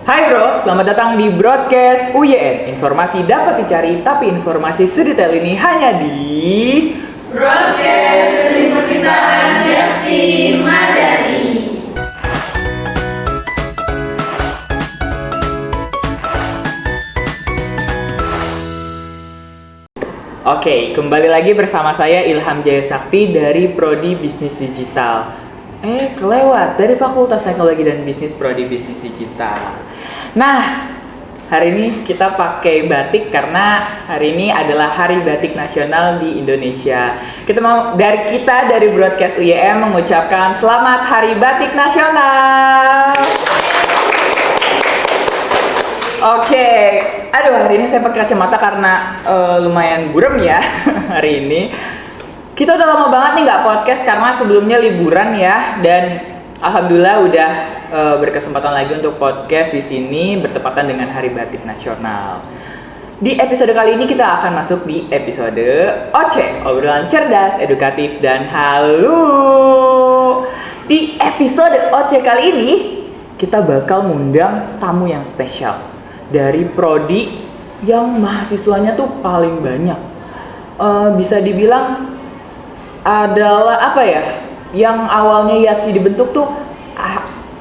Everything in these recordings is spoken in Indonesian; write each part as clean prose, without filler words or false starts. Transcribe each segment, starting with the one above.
Hai bro, selamat datang di Broadcast UYN. Informasi dapat dicari, tapi informasi sedetail ini hanya di Broadcast Universitas Yasin Madani. Oke, kembali lagi bersama saya Ilham Jaya Sakti dari Prodi Bisnis Digital. Kelewat dari Fakultas Psikologi dan Bisnis Prodi Bisnis Digital. Nah, hari ini kita pakai batik karena hari ini adalah Hari Batik Nasional di Indonesia. Kita dari Broadcast UYM mengucapkan Selamat Hari Batik Nasional. Oke, hari ini saya pakai kacamata karena lumayan buram ya hari ini. Kita udah lama banget nih nggak podcast karena sebelumnya liburan ya, dan alhamdulillah udah berkesempatan lagi untuk podcast di sini bertepatan dengan Hari Batik Nasional. Di episode kali ini kita akan masuk di episode OC, obrolan cerdas, edukatif, dan halu. Di episode OC kali ini kita bakal ngundang tamu yang spesial dari prodi yang mahasiswanya tuh paling banyak. Bisa dibilang adalah yang awalnya YATSI dibentuk tuh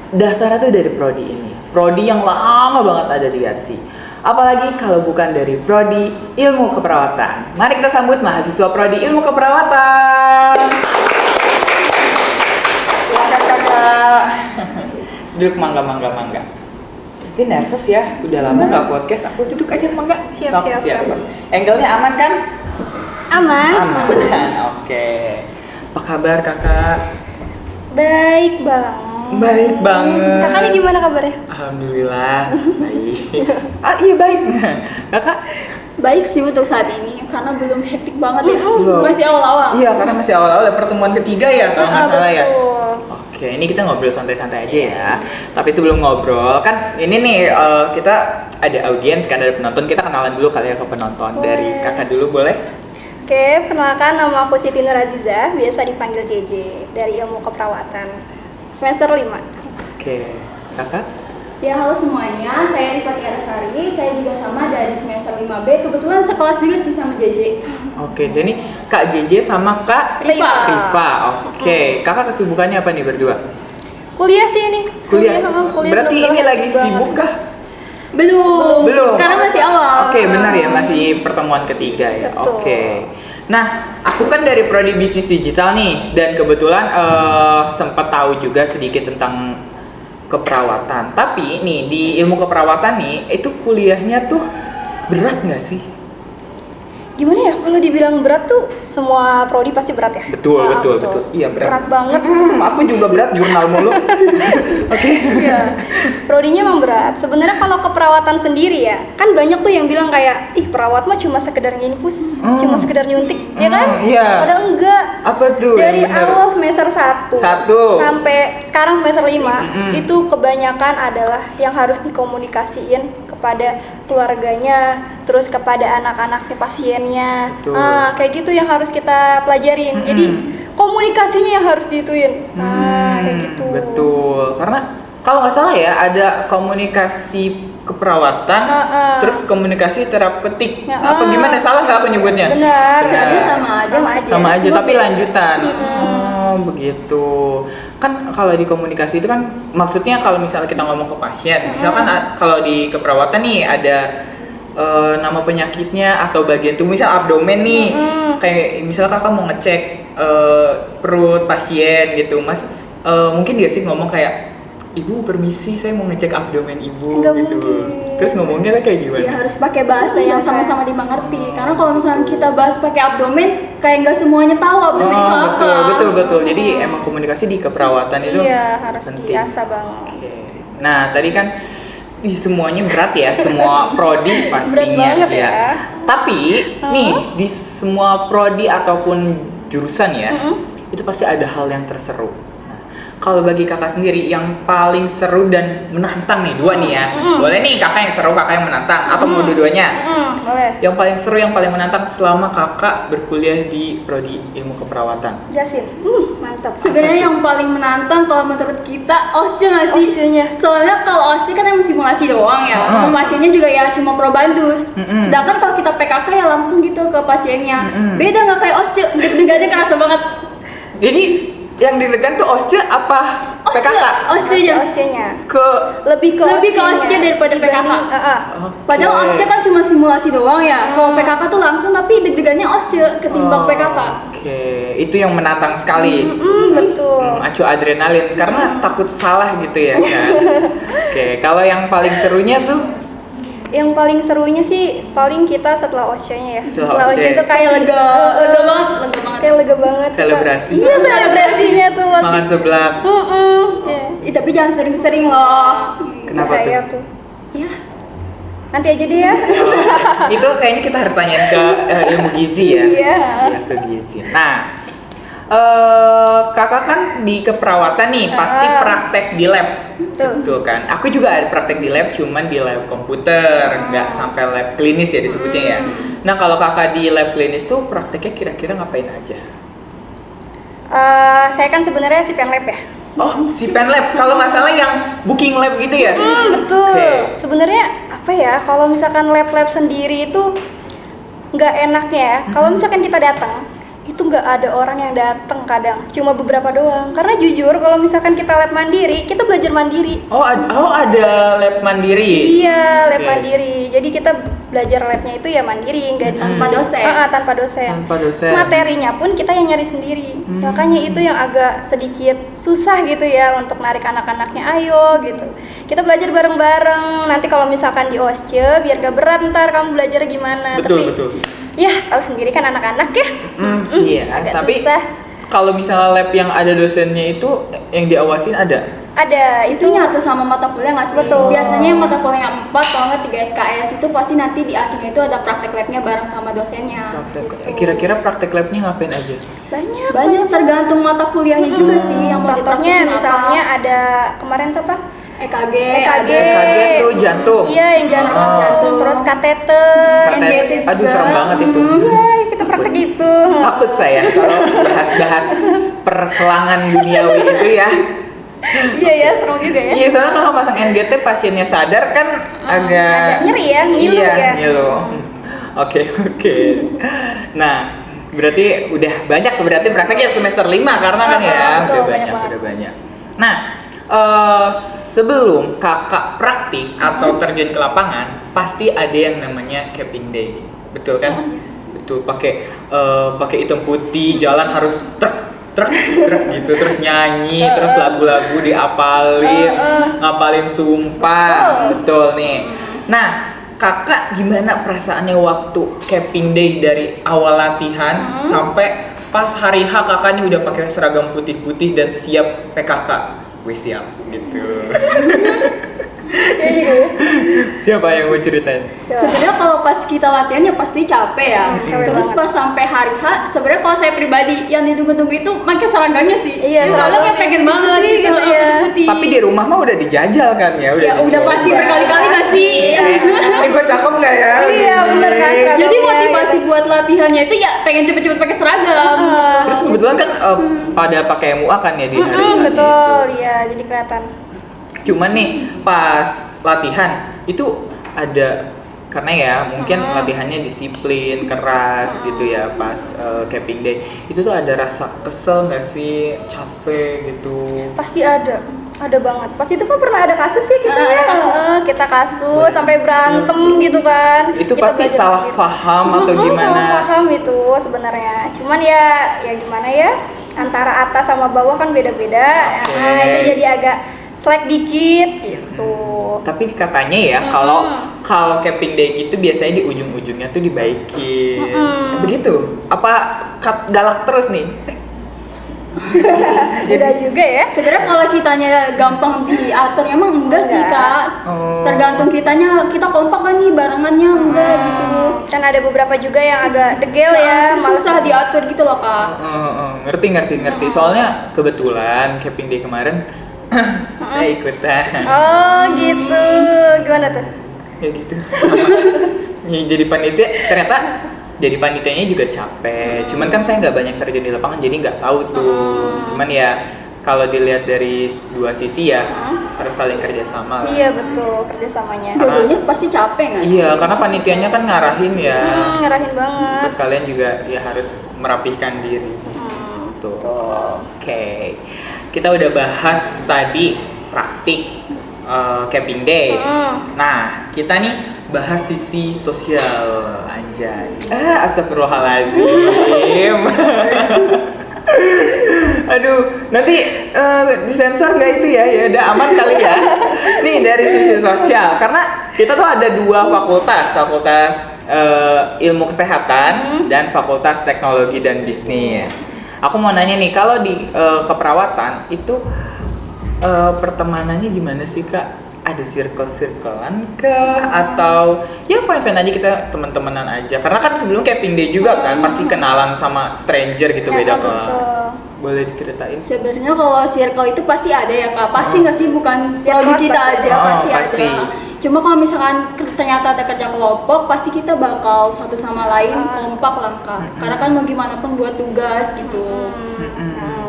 dasarnya tuh dari prodi ini. Prodi yang lama banget ada di YATSI. Apalagi kalau bukan dari prodi Ilmu Keperawatan. Mari kita sambut mahasiswa prodi Ilmu Keperawatan. Silakan kakak. Duduk mangga. Ini nervous ya, udah lama nggak podcast. Aku duduk aja mangga. Siap. Angle-nya aman kan? Aman. Oke. Apa kabar kakak? Baik banget. Kakaknya gimana kabarnya? Alhamdulillah baik. Iya baik. Kakak? Baik sih untuk saat ini karena belum hektik banget ya. Belum. Masih awal-awal. Iya, karena masih awal-awal pertemuan ketiga ya kalau nggak salah ya. Betul. Oke, ini kita ngobrol santai-santai aja ya. Tapi sebelum ngobrol, kan ini nih kita ada audiens kan, ada penonton. Kita kenalan dulu kali ya ke penonton. Boleh. Dari kakak dulu boleh? Oke, perkenalkan nama aku Siti Nur Aziza, biasa dipanggil JJ dari Ilmu Keperawatan. Semester 5. Oke, kakak? Ya, halo semuanya, saya Rifati Arasari, saya juga sama dari semester 5B, kebetulan sekelas juga sih sama JJ. Oke, jadi Kak JJ sama Kak Rifa. Oke, kakak kesibukannya apa nih berdua? Kuliah sih ini. Kuliah. Kuliah Berarti belum ini hektik lagi banget. sibuk kah? Belum, karena masih awal. Oke, benar ya, masih pertemuan ketiga ya. Betul. Oke. Nah, aku kan dari prodi bisnis digital nih, dan kebetulan sempat tahu juga sedikit tentang keperawatan. Tapi nih di ilmu keperawatan nih, itu kuliahnya tuh berat nggak sih? Gimana ya, kalau dibilang berat tuh semua prodi pasti berat ya? Betul. Iya berat. Berat banget. Aku juga berat, jurnal mulu. Oke. Iya, prodinya emang berat. Sebenarnya kalau keperawatan sendiri ya, kan banyak tuh yang bilang kayak, ih perawat mah cuma sekedar nginfus, cuma sekedar nyuntik, ya kan? Iya. Padahal enggak. Apa tuh? Dari yang bener? awal semester 1 sampai sekarang semester 5, itu kebanyakan adalah yang harus dikomunikasiin kepada keluarganya, terus kepada anak-anaknya pasiennya. Betul. Kayak gitu yang harus kita pelajarin. Jadi komunikasinya yang harus dituin. Kayak gitu. Betul, karena kalau nggak salah ya ada komunikasi keperawatan, terus komunikasi terapeutik. Apa gimana, salah nggak aku nyebutnya? Benar. Sebenarnya sama aja. Sama aja tapi lanjutan. Begitu. Kan kalau di komunikasi itu kan maksudnya kalau misalnya kita ngomong ke pasien, misalkan kalau di keperawatan nih ada nama penyakitnya atau bagian tubuh, misal abdomen nih, kayak misalnya kakak mau ngecek perut pasien gitu, mas mungkin dia sih ngomong kayak, ibu permisi saya mau ngecek abdomen ibu. Nggak gitu mungkin. Terus ngomongnya kayak gimana? Ya harus pakai bahasa yang sama-sama dimengerti. Karena kalau misalnya kita bahas pakai abdomen, kayak nggak semuanya tahu abdomen itu apa. Betul. Jadi emang komunikasi di keperawatan itu harus penting. diasah banget. Oke. Nah tadi kan semuanya berat ya, semua prodi pastinya. Berat banget ya. Tapi nih di semua prodi ataupun jurusan ya, itu pasti ada hal yang terseru. Nah, kalau bagi kakak sendiri yang paling seru dan menantang nih, dua nih ya. Boleh nih kakak yang seru, kakak yang menantang, atau mau dua-duanya? Boleh. Yang paling seru, yang paling menantang selama kakak berkuliah di prodi ilmu keperawatan. Jelasin. Mantap. Sebenarnya yang paling menantang kalau menurut kita OSCE nggak sih? OSCE-nya. Soalnya kalau OSCE kan emang simulasi doang ya. Pasiennya juga ya cuma probandus. Sedangkan kalau kita PKK ya langsung gitu ke pasiennya. Beda nggak kayak OSCE, deg-degannya kerasa banget. Ini yang deg-degan tuh OSCE apa PKK? OSCE-nya. OSCE-nya. Lebih Lebih ke OSCE daripada PKK. Padahal OSCE kan cuma simulasi doang ya. Kalau PKK tuh langsung, tapi deg-degannya OSCE ketimbang PKK. Oke, itu yang menantang sekali. Betul. Acu adrenalin karena takut salah gitu ya kan. Oke, kalau yang paling serunya tuh Yang paling serunya sih paling kita setelah OSCE-nya ya. Setelah OSCE OSCE. itu Kayak lega banget. Kayak lega banget. Selebrasi. Iya, selebrasinya tuh masih. makan seblak. Iya. Tapi jangan sering-sering loh. Kenapa Bahaya tuh? Ya. Nanti aja deh ya. Itu kayaknya kita harus tanyain ke ilmu gizi ya. Iya. Iya, ke gizi. Nah, kakak kan di keperawatan nih, pasti praktek di lab. Betul kan? Aku juga ada praktek di lab, cuman di lab komputer, nggak sampai lab klinis ya disebutnya ya. Nah, kalau kakak di lab klinis tuh prakteknya kira-kira ngapain aja? Saya kan sebenarnya si penlab ya. Oh, si pen lab. Kalau nggak salah yang booking lab gitu ya? Betul. Oke. Sebenarnya apa ya? Kalau misalkan lab-lab sendiri itu nggak enaknya ya. Kalau misalkan kita datang, itu nggak ada orang yang datang kadang. Cuma beberapa doang. Karena jujur kalau misalkan kita lab mandiri, kita belajar mandiri. Oh, ada lab mandiri. Iya, lab Oke. mandiri. Jadi kita belajar labnya itu ya mandiri, nggak Tanpa dosen. Tanpa dosen. Tanpa dosen. Materinya pun kita yang nyari sendiri. Makanya itu yang agak sedikit susah gitu ya untuk narik anak-anaknya. Ayo gitu. Kita belajar bareng-bareng. Nanti kalau misalkan di OSCE biar gak berat ntar kamu belajarnya gimana. Betul. Ya tahu sendiri kan anak-anak ya. Iya, agak tapi susah. kalau misalnya lab yang ada dosennya itu yang diawasin ada? Ada Itu nyatu sama mata kuliah nggak sih? Betul. Biasanya mata kuliah yang 4 kalau nggak 3 SKS itu pasti nanti di akhirnya itu ada praktek labnya bareng sama dosennya. Kira-kira praktek labnya ngapain aja? banyak Tergantung mata kuliahnya juga sih yang mau Contohnya dipraktekin misalnya apa. ada kemarin tuh apa? EKG, EKG. EKG tuh jantung. Iya, yang jantung. Jantung. Terus kateter. NGT Aduh, juga. serem banget itu. Iya, kita praktek itu. Takut saya kalau bahas-bahas perselangan duniawi itu ya. Iya ya, seru juga ya. Iya, soalnya kalau pasang NGT pasiennya sadar kan agak nyeri ya, ngilu iya, ya. ngilu. Oke. Nah, berarti udah banyak prakteknya semester 5 karena kan ya betul, udah banyak banyak. banget. Nah, sebelum kakak praktik atau terjun ke lapangan, pasti ada yang namanya capping day, betul kan? Betul, pakai hitam putih, jalan harus truk gitu, terus nyanyi, terus lagu-lagu diapalin, ngapalin sumpah, betul nih. Nah, kakak gimana perasaannya waktu capping day dari awal latihan sampai pas hari H kakak nih udah pakai seragam putih-putih dan siap PKK? Wih, siap gitu. Iya juga ya. Siapa yang mau ceritain? Sebenarnya kalau pas kita latihan ya pasti capek ya. capek Terus banget. pas sampai hari H, sebenarnya kalau saya pribadi yang ditunggu-tunggu itu pakai seragamnya sih. Iya, soalnya seragam kayak pengen yang banget putih gitu, gitu ya. putih. Tapi di rumah mah udah dijajal kan ya? ya udah dicoba. pasti berkali-kali nggak sih? Ini gue cakep nggak ya? Iya, bener kan, seragam. Jadi motivasi buat latihannya itu ya pengen cepet-cepet pakai seragam. Terus kebetulan kan pada pakai MUA kan ya di hari H Betul, itu. iya jadi kelihatan. Cuman nih pas latihan itu ada karena ya mungkin latihannya disiplin keras gitu ya pas capping day itu tuh ada rasa kesel nggak sih, capek gitu? Pasti ada banget. Pas itu kan pernah ada kasus sih kita ya. Ada kasus. Kita kasus sampai berantem gitu kan. Itu Kita pasti belajar salah gitu. paham atau gimana? Salah paham itu sebenarnya. Cuman ya gimana ya? Antara atas sama bawah kan beda-beda. Oke. Nah, itu jadi agak slack dikit gitu. Tapi katanya ya kalau capping day gitu biasanya di ujung-ujungnya tuh dibaikin. Begitu? Apa galak terus nih? Beda juga ya. Sebenarnya kalau kitanya gampang diatur emang enggak sih kak. Oh. Tergantung kita kompak kan nih barengannya enggak gitu. Kan ada beberapa juga yang agak degel ya, Terus males susah diatur gitu loh kak. ngerti. Soalnya kebetulan Caping Day kemarin saya ikutan. Oh gitu, gimana tuh? Ya gitu. Ya, jadi panitia ternyata jadi panitianya juga capek. Cuman kan saya nggak banyak terjun di lapangan, jadi nggak tahu tuh. Cuman ya kalau dilihat dari dua sisi ya harus saling kerjasama lah. Iya betul, kerjasamanya. Dua-duanya pasti capek nggak sih? Iya, karena panitianya kan ngarahin ya. Ngerahin banget. Terus kalian juga ya harus merapihkan diri. Tuh. Oke. Kita udah bahas tadi praktik Caping Day. Nah, kita nih bahas sisi sosial anjay. Astagfirullahaladzim. Aduh, nanti disensor nggak itu ya? Ya udah aman kali ya. Nih dari sisi sosial, karena kita tuh ada dua fakultas ilmu kesehatan dan fakultas teknologi dan bisnis. Aku mau nanya nih, kalau di keperawatan itu pertemanannya gimana sih Kak? Ada circle-circlean kah? Atau ya fine-fine aja kita teman-temanan aja? Karena kan sebelum Caping Day juga kan pasti kenalan sama stranger gitu beda kelas. Betul. Boleh diceritain? Sebenarnya kalau circle itu pasti ada ya Kak. Pasti nggak sih, bukan prodi kita pasti aja, ada. pasti ada. Cuma kalau misalkan ternyata ada kerja kelompok, pasti kita bakal satu sama lain kompak lah Kak. Karena kan mau gimana pun buat tugas gitu.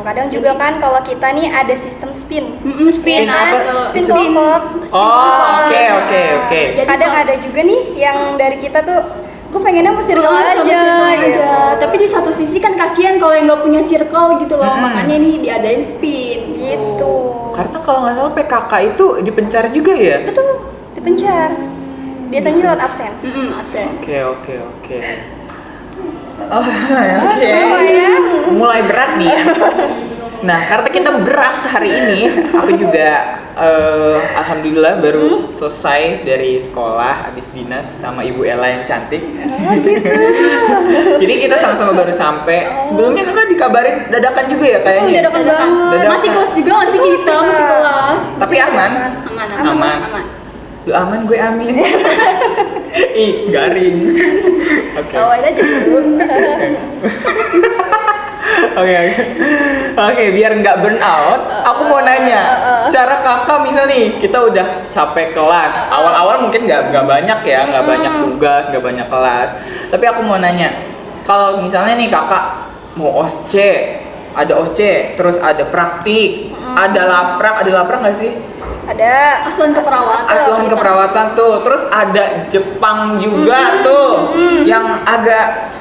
Kadang juga kan kalau kita nih ada sistem spin. Spin apa? Spin kelompok. Oh, oke. Jadi Kadang kalau- ada juga nih yang dari kita tuh, gue pengennya mau circle sama aja, circle gitu. Tapi di satu sisi kan kasihan kalau yang nggak punya circle gitu loh. Makanya nih diadain spin Gitu. Karena kalau nggak salah PKK itu dipencar juga ya? Betul, dipencar. Biasanya lewat absen. Absen. Oke. Oh, oke. Mulai berat nih. Nah, karena kita berat hari ini, aku juga alhamdulillah baru selesai dari sekolah habis dinas sama Ibu Ella yang cantik. Jadi kita sama-sama baru sampai. Sebelumnya Kakak dikabarin dadakan juga ya kayaknya. Dadakan banget. Masih kelas juga nggak sih kita? Masih kelas. Tapi aman. Aman. Lu aman, gue amin. Ih, garing. Oke. Tawain aja dulu. Oke, biar nggak burn out, aku mau nanya, cara Kakak misal nih, kita udah capek kelas, awal-awal mungkin nggak banyak ya, nggak banyak tugas, nggak banyak kelas, tapi aku mau nanya, kalau misalnya nih Kakak mau ada OSCE, terus ada praktik, ada laprak nggak sih? Ada Asuhan keperawatan. Asuhan keperawatan tuh, terus ada Jepang juga tuh, yang agak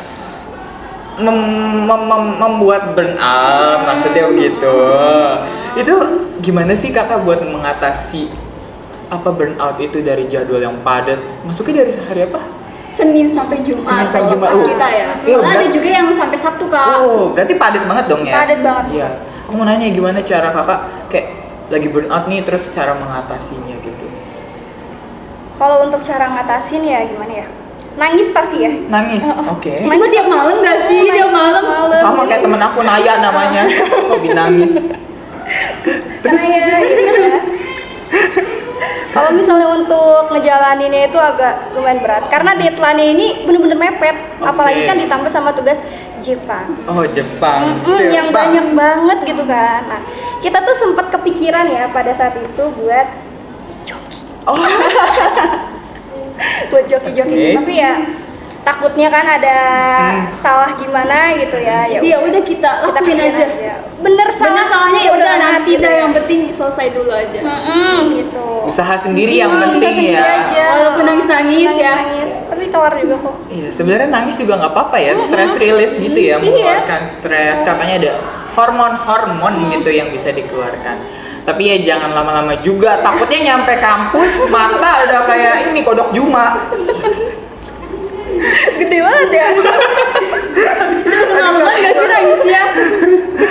membuat burnout, maksudnya begitu. Itu gimana sih Kakak buat mengatasi burnout itu dari jadwal yang padat? Masuknya dari hari apa? Senin sampai Jumat. Senin sampai Jumat. Pas kita ya. Iya, Soalnya ada juga yang sampai Sabtu Kak. Oh, berarti padat banget dong ya? Padat banget. Iya. Aku mau nanya gimana cara Kakak kayak lagi burnout nih, terus cara mengatasinya gitu. Kalau untuk cara ngatasin ya gimana ya? Nangis pasti ya. Nangis, oke. Itu tiap malam nggak sih? Tiap malam. Sama kayak temen aku Naya namanya, hobi nangis. Kayak gitu ya. Kalau misalnya untuk ngejalaninnya itu agak lumayan berat karena deadline-nya ini bener-bener mepet, apalagi kan ditambah sama tugas Jepang. Oh, Jepang. Yang banyak banget gitu kan. Nah, kita tuh sempat kepikiran ya pada saat itu buat joki. Oh. Buat joki-joki, tapi ya takutnya kan ada salah gimana gitu ya. Jadi ya udah kita lakuin bikin aja. Bener Salahnya ya udah nanti gitu dah, ya. yang penting selesai dulu aja. Gitu. Usaha sendiri yang Usaha penting sendiri ya. aja. Walaupun nangis-nangis ya. Nangis, tapi keluar juga kok. Iya, sebenarnya nangis juga nggak apa-apa ya, stress release gitu ya, mengeluarkan stres. Katanya ada hormon-hormon gitu yang bisa dikeluarkan. Tapi ya jangan lama-lama juga, takutnya nyampe kampus mata udah kayak ini kodok Juma. Gede banget ya. Semalaman nggak sih nangisnya?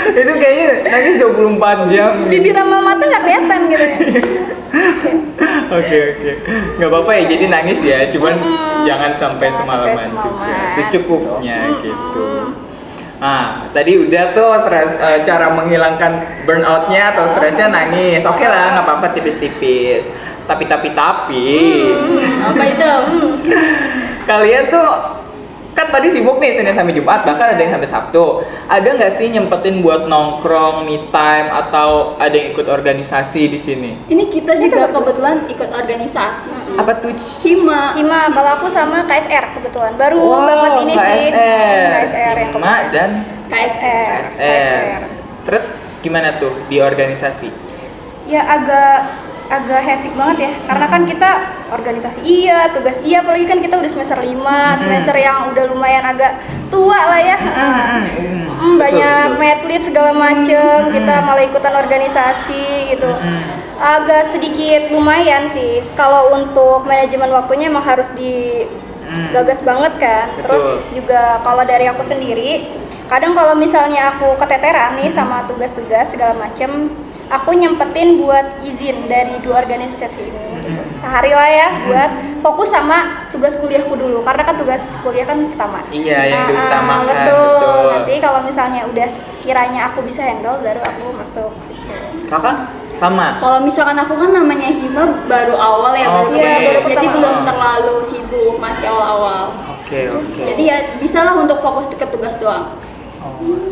Itu kayaknya nangis 24 jam. Bibir sama mata nggak kelihatan gitu ya. Oke. Nggak apa-apa ya, jadi nangis ya, cuman jangan sampai semalaman juga. semalaman. Secukupnya gitu. Nah, tadi udah tuh cara menghilangkan burnoutnya atau stresnya nangis. Oke lah, nggak apa-apa tipis-tipis. Tapi. Apa itu? Kalian tuh kan tadi sibuk nih Senin sampai Jumat, bahkan ada yang sampai Sabtu. Ada nggak sih nyempetin buat nongkrong, me time, atau ada yang ikut organisasi di sini? Ini kita juga kebetulan ikut organisasi sih. Apa tuh? Hima. Kalau aku sama KSR kebetulan baru banget ini sih. KSR yang Hima dan KSR. Terus gimana tuh di organisasi? Ya agak hektik banget ya, karena kan kita organisasi tugas apalagi kan kita udah semester 5, semester yang udah lumayan agak tua lah ya. Banyak atlet segala macem, kita malah ikutan organisasi gitu. Agak sedikit lumayan sih, kalau untuk manajemen waktunya emang harus digagas banget kan. Terus juga kalau dari aku sendiri, kadang kalau misalnya aku keteteran nih sama tugas-tugas segala macem, aku nyempetin buat izin dari 2 organisasi ini gitu. Sehari lah ya buat fokus sama tugas kuliahku dulu, karena kan tugas kuliah kan pertama. Iya, yang diutamakan. Betul. Nanti kalau misalnya udah sekiranya aku bisa handle, baru aku masuk gitu. Kakak sama? Kalau misalkan aku kan namanya Hima baru awal ya, baru jadi pertama. belum terlalu sibuk, masih awal-awal. Oke. Jadi ya bisalah untuk fokus ke tugas doang.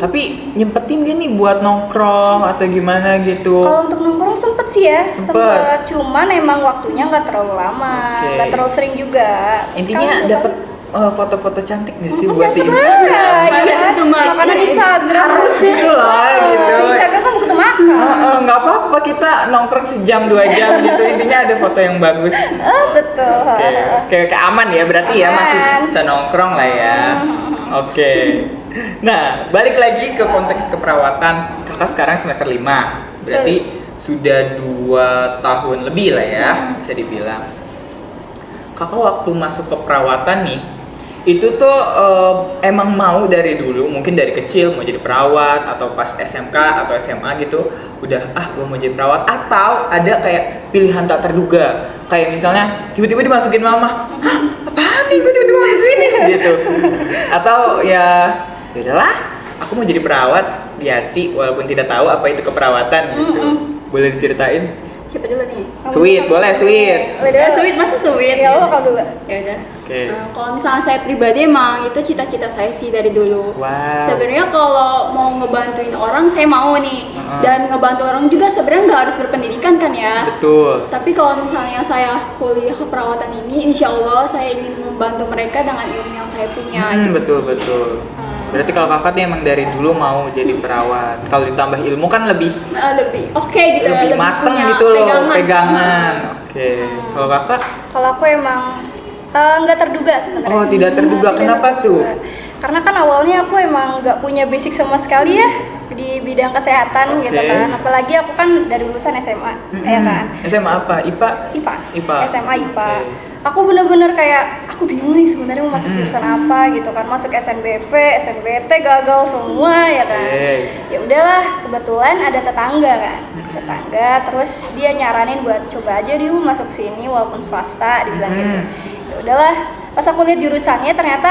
Tapi nyempetin gak nih buat nongkrong atau gimana gitu? Kalau untuk nongkrong sempet sih ya, Sempet. cuman emang waktunya nggak terlalu lama, Oke. nggak terlalu sering juga. Intinya Sekali dapat foto-foto cantik gak sih buat buat di Instagram? Harus itu, Mbak. makanan di Instagram Harus gitu lah gitu. Di Instagram kan butuh makan. Nggak apa-apa kita nongkrong sejam 2 jam gitu, intinya ada foto yang bagus. Betul. Oke, aman ya berarti ya, masih Aman. bisa nongkrong lah ya. Oke. Nah, balik lagi ke konteks keperawatan. Kakak sekarang semester 5. Berarti sudah 2 tahun lebih lah ya, bisa dibilang. Kakak waktu masuk keperawatan nih, itu tuh emang mau dari dulu, mungkin dari kecil mau jadi perawat, atau pas SMK atau SMA gitu udah gue mau jadi perawat, atau ada kayak pilihan tak terduga, kayak misalnya tiba-tiba dimasukin mama, apaan nih gue tiba-tiba masuk sini gitu, atau ya udahlah aku mau jadi perawat biar sih walaupun tidak tahu apa itu keperawatan gitu. Boleh diceritain? Siapa dulu nih? Sweet, boleh sweet. Sweet, masa sweet? Ya Allah kalau dulu. Ya udah. Oke. Kalau misalnya saya pribadi emang itu cita-cita saya sih dari dulu. Wow. Sebenarnya kalau mau ngebantuin orang saya mau nih. Dan ngebantu orang juga sebenarnya nggak harus berpendidikan kan ya. Betul. Tapi kalau misalnya saya kuliah keperawatan ini, insya Allah saya ingin membantu mereka dengan ilmu yang saya punya. Gitu sih. Betul. Berarti kalau kakak nih emang dari dulu mau jadi perawat. Kalau ditambah ilmu kan lebih Lebih oke gitu ya, lebih mateng punya gitu loh, pegangan. pegangan. Oke. Kalau kakak? Kalau aku emang nggak terduga sebenarnya. Oh, tidak terduga. Kenapa tuh? Karena kan awalnya aku emang nggak punya basic sama sekali ya di bidang kesehatan gitu kan. Apalagi aku kan dari lulusan SMA, ya kan. SMA apa? IPA? IPA. SMA IPA. Aku bener-bener kayak aku bingung nih sebenarnya mau masuk jurusan apa gitu kan. Masuk SNBP, SNBT gagal semua ya kan. Ya udahlah, kebetulan ada tetangga kan. Tetangga terus dia nyaranin buat coba aja dia masuk sini walaupun swasta, dibilang gitu. Ya udahlah, pas aku lihat jurusannya ternyata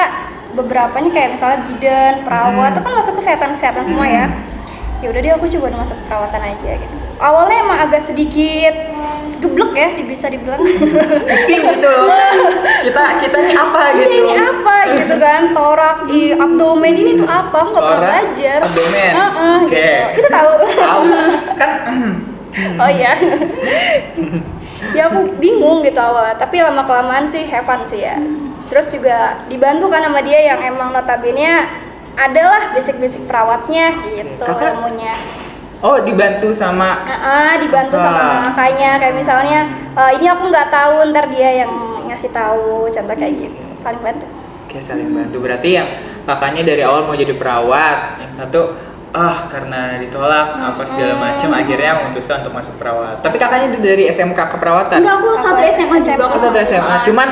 beberapanya kayak misalnya bidan, perawat itu kan masuk kesehatan semua ya. Ya udah deh aku coba masuk perawatan aja gitu. Awalnya emang agak sedikit geblek ya, bisa dibilang. Pusing gitu loh. Kita nih apa gitu? Ini apa gitu kan? Torak, abdomen ini tuh apa? Aku nggak pernah Torak, belajar. abdomen. Gitu. Oke. Itu tahu. Tahu. Kan Oh iya. Ya aku bingung gitu awalnya, tapi lama kelamaan sih have fun sih ya. Terus juga dibantu kan sama dia yang emang notabene adalah basic-basic perawatnya gitu ilmunya. Oh, dibantu sama Dibantu sama kakaknya, kayak misalnya ini aku nggak tahu, ntar dia yang ngasih tahu, contoh kayak gitu, saling bantu. Oke, saling bantu. Berarti yang kakaknya dari awal mau jadi perawat, yang satu karena ditolak apa segala macam akhirnya memutuskan untuk masuk perawat. Tapi kakaknya itu dari SMK keperawatan. Enggak, aku satu SMA juga. Oh, satu SMA. Cuman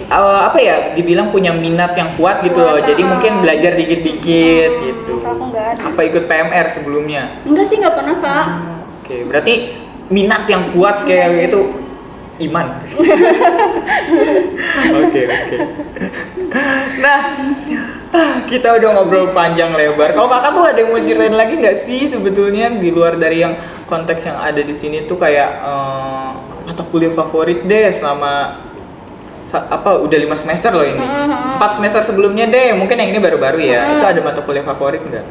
apa ya, dibilang punya minat yang kuat gitu loh. Jadi mungkin belajar dikit-dikit gitu. Aku nggak ada. Apa ikut PMR sebelumnya? Enggak sih, nggak pernah Kak. Oke, berarti minat yang kuat kayak gitu iman. Oke. Nah, kita udah ngobrol panjang lebar. Kalau kakak tuh ada yang mau ceritain lagi nggak sih sebetulnya di luar dari yang konteks yang ada di sini tuh kayak mata kuliah favorit deh selama udah 5 semester loh ini. 4 semester sebelumnya deh, mungkin yang ini baru-baru ya. Itu ada mata kuliah favorit nggak?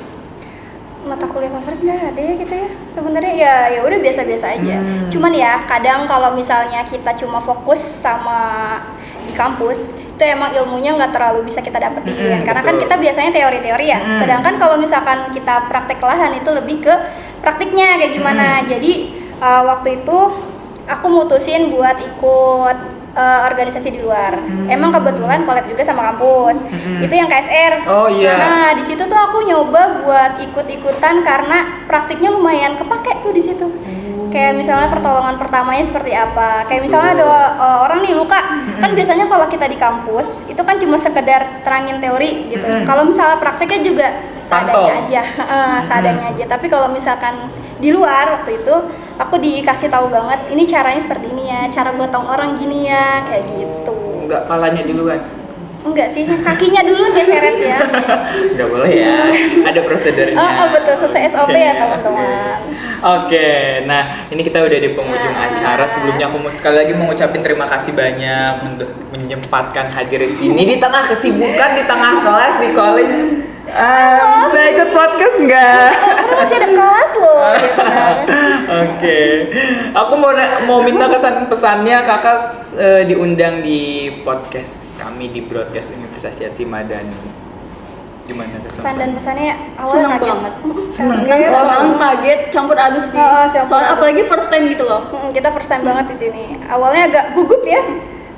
Mata kuliah favorit nggak ada ya kita ya. Sebenarnya ya udah biasa-biasa aja. Cuman ya kadang kalau misalnya kita cuma fokus sama di kampus itu emang ilmunya nggak terlalu bisa kita dapetin karena kan betul. kita biasanya teori-teori ya. Sedangkan kalau misalkan kita praktek ke lahan itu lebih ke praktiknya kayak gimana. Jadi waktu itu aku mutusin buat ikut organisasi di luar. Emang kebetulan collab juga sama kampus. Itu yang KSR. Oh iya. Nah, di situ tuh aku nyoba buat ikut-ikutan karena praktiknya lumayan kepake tuh di situ. Kayak misalnya pertolongan pertamanya seperti apa. Kayak misalnya ada orang nih luka. Kan biasanya kalau kita di kampus itu kan cuma sekedar terangin teori gitu. Kalau misalnya prakteknya juga seadanya aja. Seadanya aja. Tapi kalau misalkan di luar waktu itu aku dikasih tahu banget ini caranya seperti ini ya, cara gotong orang gini ya, kayak gitu. Enggak, palanya duluan. Enggak sih, kakinya dulu diseret ya. Enggak boleh ya, ada prosedurnya. Oh betul, sesuai SOP ya teman-teman. Oke, nah ini kita udah di penghujung acara. Sebelumnya aku mau sekali lagi mengucapin terima kasih banyak untuk menyempatkan hadir di sini di tengah kesibukan, di tengah kelas di college. Bisa ikut podcast nggak? Ini masih ada kelas loh. Gitu. Oke, aku mau minta kesan pesannya kakak diundang di podcast kami di Broadcast Universitas Yatsi Madani. Gimana Pesan dan pesannya awalnya Seneng kaget. banget. Kaget. Seneng, kaget, campur aduk sih. Campur Soalnya aduk. apalagi first time gitu loh. Kita first time banget di sini. Awalnya agak gugup ya,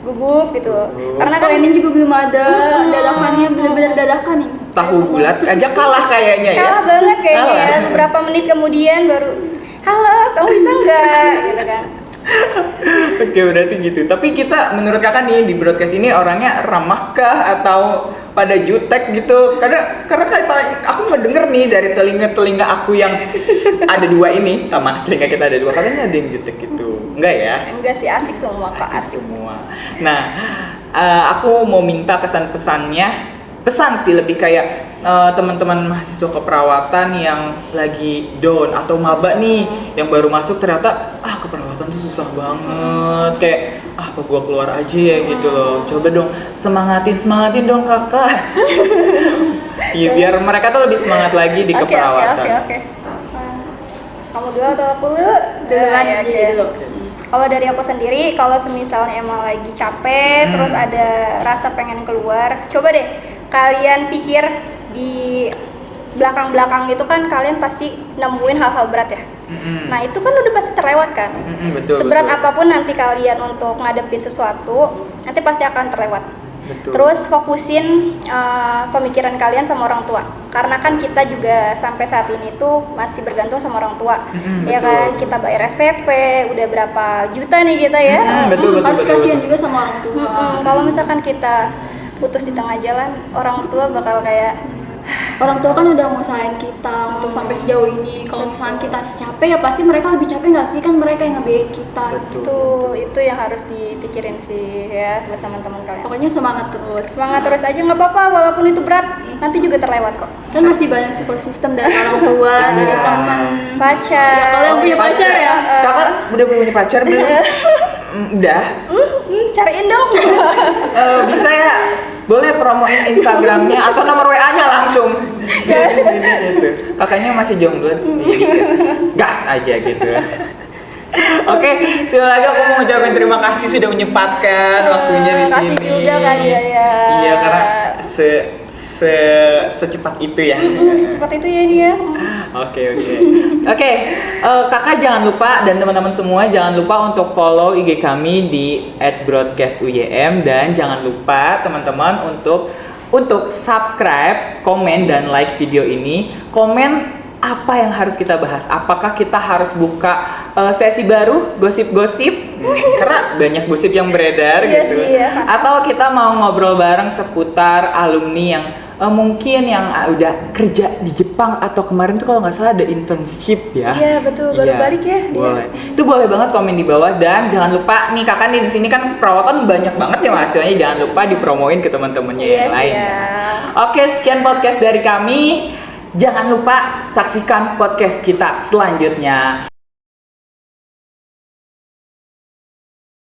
gugup gitu. Karena kan ini juga belum ada dadakannya, bener-bener dadakan nih. Tahu bulat aja kalah kayaknya ya. kalah banget kayaknya Kalah. ya. Beberapa menit kemudian baru, halo, kamu bisa nggak? Gitu kan. Oke, berarti gitu. Tapi kita menurut kakak nih di broadcast ini orangnya ramahkah atau pada jutek gitu? Karena aku ngedenger nih dari telinga aku yang ada 2 ini sama telinga kita ada 2, katanya ada yang jutek gitu. Enggak ya? Enggak sih, asik semua kok, asik. Semua. Nah, aku mau minta kesan-pesannya. Pesan sih lebih kayak teman-teman mahasiswa keperawatan yang lagi down atau maba nih yang baru masuk ternyata keperawatan tuh susah banget, kayak apa gua keluar aja ya gitu loh. Coba dong semangatin dong kakak. Iya, biar mereka tuh lebih semangat lagi di keperawatan. Oke. Kamu dulu atau aku dulu? Duluan Ya, aja oke. dulu. Kalau dari aku sendiri, kalau semisalnya emang lagi capek, terus ada rasa pengen keluar, coba deh kalian pikir di belakang-belakang itu kan kalian pasti nemuin hal-hal berat ya. Nah itu kan udah pasti terlewat kan. Betul, Seberat betul. apapun nanti kalian untuk ngadepin sesuatu, nanti pasti akan terlewat. Betul. Terus fokusin pemikiran kalian sama orang tua, karena kan kita juga sampai saat ini tuh masih bergantung sama orang tua, ya betul. kan, kita bayar SPP udah berapa juta nih kita ya. Betul. Harus kasihan juga sama orang tua. Kalau misalkan kita putus di tengah jalan, orang tua bakal kayak Orang tua kan udah ngusahain kita untuk sampai sejauh ini. Kalau misalnya kita capek ya pasti mereka lebih capek nggak sih? Kan mereka yang ngebiayain kita. betul, itu yang harus dipikirin sih ya buat teman-teman kalian. Pokoknya semangat terus. Semangat terus aja, nggak apa-apa walaupun itu berat, nanti juga terlewat kok. Kan masih banyak support system dari orang tua, dari teman. Pacar. Ya, kalau yang punya pacar ya. Kakak udah punya pacar belum? Udah. Cariin dong. Bisa ya, boleh promoin Instagramnya atau nomor WA-nya langsung. Gitu. Kakaknya masih jomblo, gas aja gitu. Oke, sekali lagi aku mau ngucapin terima kasih sudah menyempatkan waktunya di sini. Kasih juga kali ya. Iya, karena secepat itu ya. Secepat itu ya dia. Oke, kakak jangan lupa dan teman-teman semua jangan lupa untuk follow IG kami di @broadcastuym dan jangan lupa teman-teman untuk subscribe, komen dan like video ini. Komen apa yang harus kita bahas? Apakah kita harus buka sesi baru gosip-gosip? Karena banyak gosip yang beredar Iya gitu. sih, ya. Atau kita mau ngobrol bareng seputar alumni yang mungkin yang udah kerja di Jepang atau kemarin tuh kalau nggak salah ada internship ya. Iya, betul, baru balik ya dia. Boleh. Itu boleh banget komen di bawah dan jangan lupa nih kakak nih di sini kan perawatan banyak banget ya mahasiswanya, jangan lupa dipromoin ke teman-temannya yang lain. Ya. Oke, sekian podcast dari kami. Jangan lupa saksikan podcast kita selanjutnya.